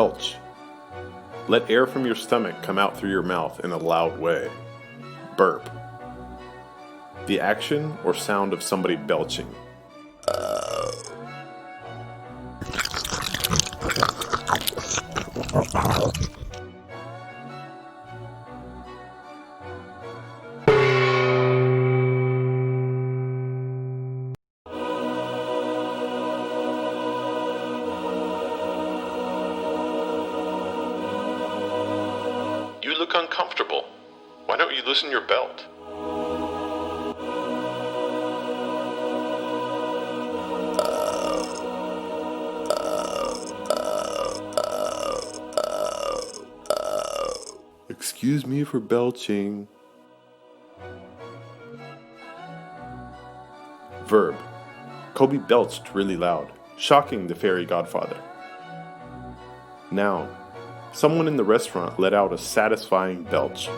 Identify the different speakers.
Speaker 1: Belch. Let air from your stomach come out through your mouth in a loud way. Burp. The action or sound of somebody belching. You look uncomfortable. Why don't you loosen your belt? Excuse me for belching. Verb. Kobe belched really loud, shocking the fairy godfather. Noun. Someone in the restaurant let out a satisfying belch.